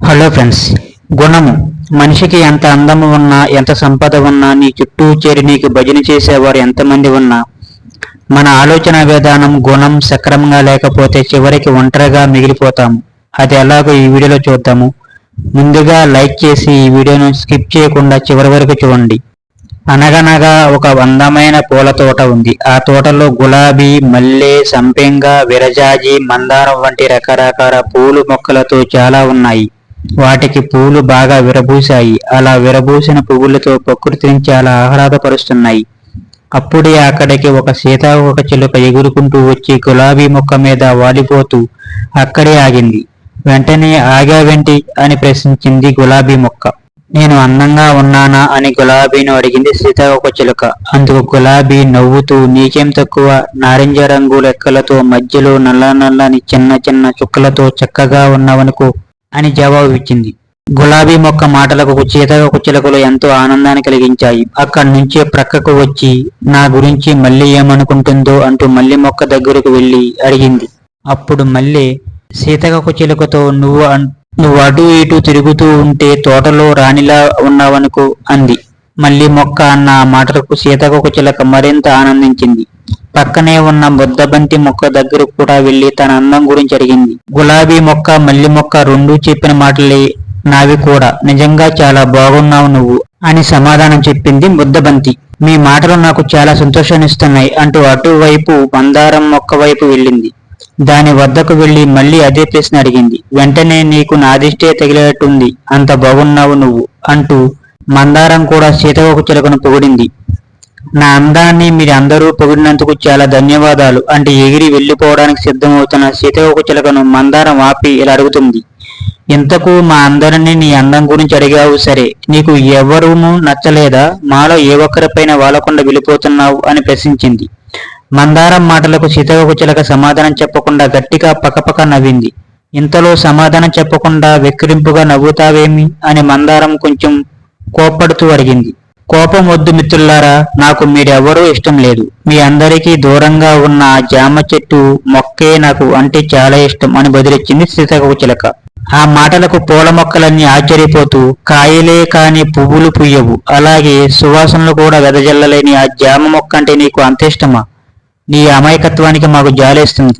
Hello friends. గుణము. మనిషికి ఎంత అందము ఉన్నా, ఎంత సంపద ఉన్నా, నీ చుట్టూ చేరి నీకు భజన చేసేవారు ఎంతమంది ఉన్నా, మన ఆలోచన విధానం గుణం సక్రమంగా లేకపోతే చివరికి ఒంటరిగా మిగిలిపోతాము. అది ఎలాగో ఈ వీడియోలో చూద్దాము. ముందుగా లైక్ చేసి ఈ వీడియోను స్కిప్ చేయకుండా చివరి వరకు చూడండి. అనగనగా ఒక అందమైన పూల తోట ఉంది. ఆ తోటలో గులాబీ, మల్లె, సంపెంగ, విరజాజి, మందారం వంటి రకరకాల పూలు మొక్కలతో చాలా ఉన్నాయి. వాటికి పూలు బాగా విరబూశాయి. అలా విరబూసిన పువ్వులతో ప్రకృతిని చాలా ఆహ్లాదపరుస్తున్నాయి. అప్పుడే అక్కడికి ఒక సీతాకోకచిలుక ఎగురుకుంటూ వచ్చి గులాబీ మొక్క మీద వాలిపోతూ అక్కడే ఆగింది. వెంటనే ఆగావేంటి అని ప్రశ్నించింది గులాబీ మొక్క. నేను అందంగా ఉన్నానా అని గులాబీను అడిగింది సీతాకోకచిలుక. అందుకు గులాబీ నవ్వుతూ, నీకేం తక్కువ, నారింజ రంగు రెక్కలతో మధ్యలో నల్ల నల్లని చిన్న చిన్న చుక్కలతో చక్కగా ఉన్నావనుకో అని జవాబు ఇచ్చింది. గులాబీ మొక్క మాటలకు సీతాకోకచిలుకలు ఎంతో ఆనందాన్ని కలిగించాయి. అక్కడి నుంచే ప్రక్కకు వచ్చి నా గురించి మళ్ళీ ఏమనుకుంటుందో అంటూ మల్లి మొక్క దగ్గరకు వెళ్ళి అడిగింది. అప్పుడు మళ్ళీ సీతాకోకచిలుకతో నువ్వు అటు ఇటు తిరుగుతూ ఉంటే తోటలో రాణిలా ఉన్నావనుకో అంది. మల్లి మొక్క అన్న మాటలకు సీతాకోకచిలుక మరింత ఆనందించింది. పక్కనే ఉన్న బుద్ధబంతి మొక్క దగ్గర కూడా వెళ్లి తన అందం గురించి అడిగింది. గులాబీ మొక్క, మల్లి మొక్క రెండూ చెప్పిన మాటలే నావి కూడా. నిజంగా చాలా బాగున్నావు నువ్వు అని సమాధానం చెప్పింది బుద్ధబంతి. మీ మాటలు నాకు చాలా సంతోషాన్నిస్తున్నాయి అంటూ అటువైపు మందారం మొక్క వైపు వెళ్ళింది. దాని వద్దకు వెళ్లి మళ్ళీ అదే ప్రశ్న అడిగింది. వెంటనే నీకు నాదిష్టే తగిలేట్టుంది, అంత బాగున్నావు నువ్వు అంటూ మందారం కూడా సీతాకోకచిలుకను పొగిడింది. నా అందాన్ని మీరు అందరూ పొగిడినందుకు చాలా ధన్యవాదాలు అంటే ఎగిరి వెళ్లిపోవడానికి సిద్ధమవుతున్న సీతాకోకచిలుకను మందారం ఆపి ఇలా అడుగుతుంది. ఇంతకు మా అందరినీ నీ అందం గురించి అడిగావు సరే, నీకు ఎవరూనూ నచ్చలేదా? మాలో ఏ ఒక్కరిపైన వాలకుండా వెళ్ళిపోతున్నావు అని ప్రశ్నించింది. మందారం మాటలకు సీతాకోకచిలుక సమాధానం చెప్పకుండా గట్టిగా పకపక నవ్వింది. ఇంతలో సమాధానం చెప్పకుండా వెక్కిరింపుగా నవ్వుతావేమి అని మందారం కొంచెం కోప్పడుతూ అడిగింది. కోపం వద్దు మిత్రులారా, నాకు మీరెవరూ ఇష్టం లేదు. మీ అందరికీ దూరంగా ఉన్న ఆ జామ చెట్టు మొక్కే నాకు అంటే చాలా ఇష్టం అని బదిలిచ్చింది సీతాకోకచిలుక. ఆ మాటలకు పూల మొక్కలన్నీ ఆశ్చర్యపోతూ, కాయలే కాని పువ్వులు పుయ్యవు, అలాగే సువాసనలు కూడా వెదజల్లలేని ఆ జామ మొక్క అంటే నీకు అంత ఇష్టమా? నీ అమాయకత్వానికి మాకు జాలేస్తుంది.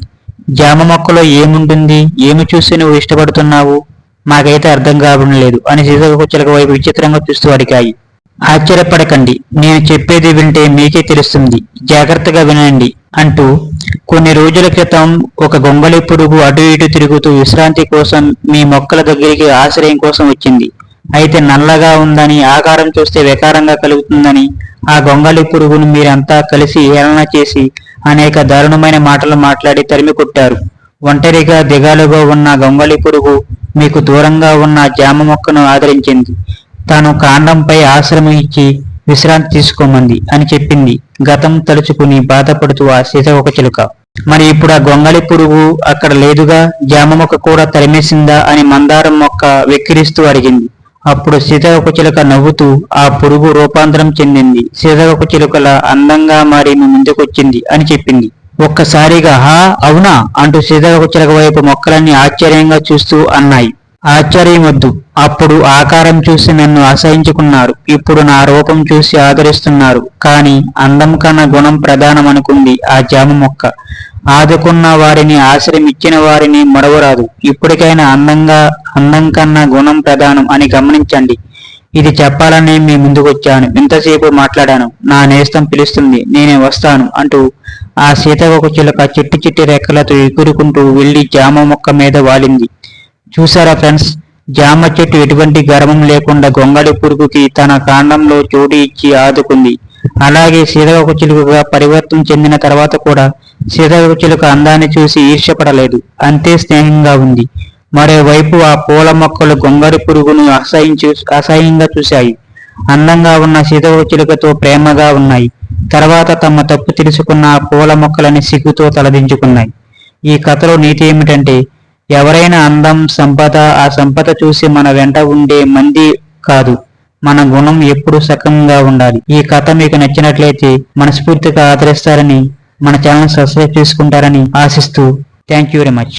జామ మొక్కలో ఏముంటుంది? ఏమి చూసి నువ్వు ఇష్టపడుతున్నావు? మాకైతే అర్థం కావడం లేదు అని సీతాకోకచిలుక వైపు విచిత్రంగా చూస్తూ అడిగాయి. ఆశ్చర్యపడకండి, నేను చెప్పేది వింటే మీకే తెలుస్తుంది, జాగ్రత్తగా వినండి అంటూ కొన్ని రోజుల క్రితం ఒక గొంగళి పురుగు అటు ఇటు తిరుగుతూ విశ్రాంతి కోసం మీ మొక్కల దగ్గరికి ఆశ్రయం కోసం వచ్చింది. అయితే నల్లగా ఉందని, ఆకారం చూస్తే వికారంగా కలుగుతుందని ఆ గొంగళి పురుగును మీరంతా కలిసి హేళన చేసి అనేక దారుణమైన మాటలు మాట్లాడి తరిమి కొట్టారు. ఒంటరిగా దిగాలుగా ఉన్న గొంగళి పురుగు మీకు దూరంగా ఉన్న జామ మొక్కను ఆదరించింది. తాను కాండంపై ఆశ్రమం ఇచ్చి విశ్రాంతి తీసుకోమంది అని చెప్పింది గతం తలుచుకుని బాధపడుతూ ఆ సీతాకోకచిలుక. మరి ఇప్పుడు ఆ గొంగళి పురుగు అక్కడ లేదుగా, జామ మొక్క కూడా తరిమేసిందా అని మందారం మొక్క వెక్కిరిస్తూ అడిగింది. అప్పుడు సీతాకోకచిలుక నవ్వుతూ ఆ పురుగు రూపాంతరం చెందింది, సీతాకోకచిలుకల అందంగా మారి ముందుకొచ్చింది అని చెప్పింది. ఒక్కసారిగా హా అవునా అంటూ సీతాకోకచిలుక వైపు మొక్కలన్నీ ఆశ్చర్యంగా చూస్తూ అన్నాయి. ఆశ్చర్యం వద్దు, అప్పుడు ఆకారం చూసి నన్ను అసహించుకున్నారు, ఇప్పుడు నా రూపం చూసి ఆదరిస్తున్నారు. కానీ అందం కన్నా గుణం ప్రధానం అనుకుంది ఆ జామ మొక్క. ఆదుకున్న వారిని, ఆశ్రయం ఇచ్చిన వారిని మరవరాదు. ఇప్పటికైనా అందం కన్నా గుణం ప్రధానం అని గమనించండి. ఇది చెప్పాలనే మీ ముందుకొచ్చాను. ఇంతసేపు మాట్లాడాను, నా నేస్తం పిలుస్తుంది, నేనే వస్తాను అంటూ ఆ సీతాకోకచిలుక చిట్టి చిట్టి రెక్కలతో ఎగురుకుంటూ వెళ్లి జామ మొక్క మీద వాలింది. చూసారా ఫ్రెండ్స్, జామ చెట్టు ఎటువంటి గర్వం లేకుండా గొంగళి పురుగుకి తన కాండంలో చోటు ఇచ్చి ఆదుకుంది. అలాగే సీతాకోకచిలుకగా పరివర్తన చెందిన తర్వాత కూడా సీతాకోకచిలుక అందాన్ని చూసి ఈర్ష్యపడలేదు, అంతే స్నేహంగా ఉంది. మరోవైపు ఆ పూల మొక్కలు గొంగళి పురుగును అసహ్యంగా చూశాయి. అందంగా ఉన్న సీతాకోకచిలుకతో ప్రేమగా ఉన్నాయి. తర్వాత తమ తప్పు తెలుసుకున్న ఆ పూల మొక్కలని సిగ్గుతో తలదించుకున్నాయి. ఈ కథలో నీతి ఏమిటంటే, ఎవరైనా అందం, సంపద, ఆ సంపద చూసి మన వెంట ఉండే మంది కాదు, మన గుణం ఎప్పుడు సక్రమంగా ఉండాలి. ఈ కథ మీకు నచ్చినట్లయితే మనస్ఫూర్తిగా ఆదరిస్తారని, మన ఛానల్ సబ్స్క్రైబ్ చేసుకుంటారని ఆశిస్తూ థ్యాంక్ యూ వెరీ మచ్.